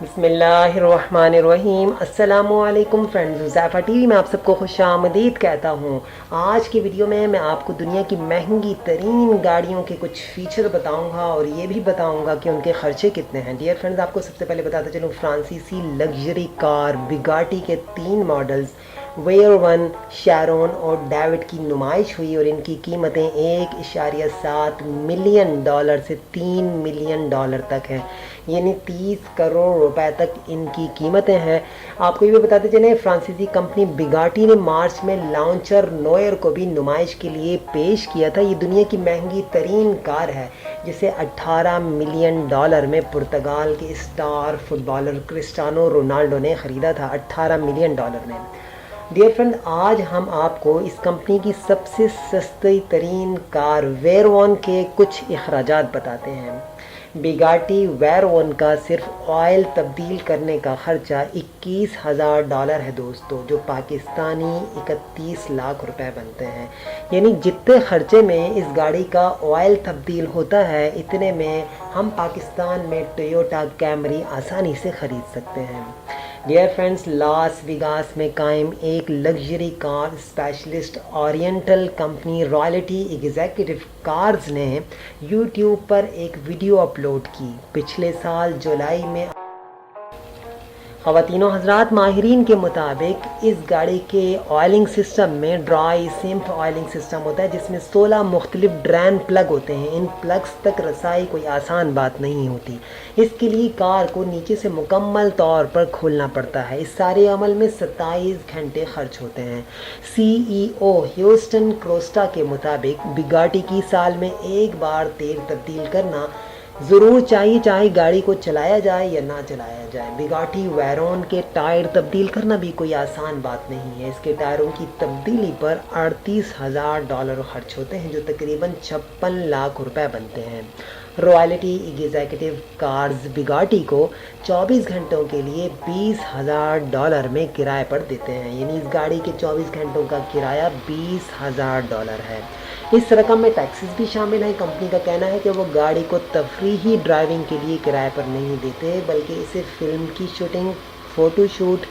बिस्मिल्लाहिर्रहमानिर्रहीम। अस्सलामुअलैकुम friends, ज़ैफ़ा TV में आप सबको खुश आमदीद कहता हूँ। आज की वीडियो में मैं आपको दुनिया की महंगी तरीन गाड़ियों के कुछ फ़ीचर बताऊँगा और ये भी बताऊँगा कि उनके ख़र्चे कितने हैं। डियर फ्रेंड्स, आपको सबसे पहले बताता चलूँ, फ्रांसीसी लग्जरी कार बिगाटी के 3 मॉडल्स वेयर 1, शैरोन और डेविड की नुमाइश हुई और इनकी कीमतें $1.7 मिलियन से $3 मिलियन तक हैं, यानी 30 करोड़ रुपए तक इनकी कीमतें हैं। आपको ये भी बताते चलें, फ्रांसीसी कंपनी बिगाटी ने मार्च में लॉन्चर नोयर को भी नुमाइश के लिए पेश किया था। ये दुनिया की महंगी तरीन कार है जिसे $18 मिलियन में पुर्तगाल के स्टार फुटबॉलर क्रिस्टियानो रोनाल्डो ने ख़रीदा था, $18 मिलियन में। डियर फ्रेंड, आज हम आपको इस कंपनी की सबसे सस्ती तरीन कार वेयर 1 के कुछ अखराजात बताते हैं। बिगाटी वेयर 1 का सिर्फ ऑयल तब्दील करने का ख़र्चा $21,000 है दोस्तों, जो पाकिस्तानी 31 लाख रुपए बनते हैं। यानी जितने ख़र्चे में इस गाड़ी का ऑयल तब्दील होता है, इतने में हम पाकिस्तान में टोयोटा कैमरी आसानी से ख़रीद सकते हैं। डियर फ्रेंड्स, लास वेगास में कायम एक luxury car specialist oriental company royalty executive cars ने यूट्यूब पर एक वीडियो अपलोड की। पिछले साल जुलाई में ख़वातीनो हज़रात, माहिरीन के मुताबिक इस गाड़ी के ऑयलिंग सिस्टम में ड्राई सिम्प ऑयलिंग सिस्टम होता है, जिसमें 16 मुख्तलिफ ड्रेन प्लग होते हैं। इन प्लग्स तक रसाई कोई आसान बात नहीं होती। इसके लिए कार को नीचे से मुकम्मल तौर पर खोलना पड़ता है। इस सारे अमल में 27 घंटे खर्च होते हैं। CEO ह्यूस्टन क्रोस्टा के मुताबिक बिगाटी की साल में एक बार तेल तब्दील करना ज़रूर चाहिए, चाहे गाड़ी को चलाया जाए या ना चलाया जाए। बिगाटी वेयर 1 के टायर तब्दील करना भी कोई आसान बात नहीं है। इसके टायरों की तब्दीली पर $38,000 खर्च होते हैं, जो तकरीबन 56 लाख रुपए बनते हैं। रॉयल्टी एग्जीक्यूटिव कार्स बिगाटी को 24 घंटों के लिए $20,000 में किराए पर देते हैं, यानी इस गाड़ी के 24 घंटों का किराया $20,000 है। इस रकम में टैक्सेस भी शामिल हैं। कंपनी का कहना है कि वो गाड़ी को तफरीही ड्राइविंग के लिए किराए पर नहीं देते, बल्कि इसे फिल्म की shooting, photo shoot,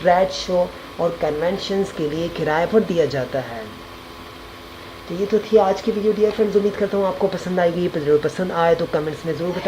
trade show और कन्वेंशंस के लिए किराए पर दिया जाता है। तो ये तो थी आज की वीडियो डियर फ्रेंड्स। उम्मीद करता हूँ आपको पसंद आएगी। जरूर पसंद आए तो कमेंट्स में ज़रूर बताएं।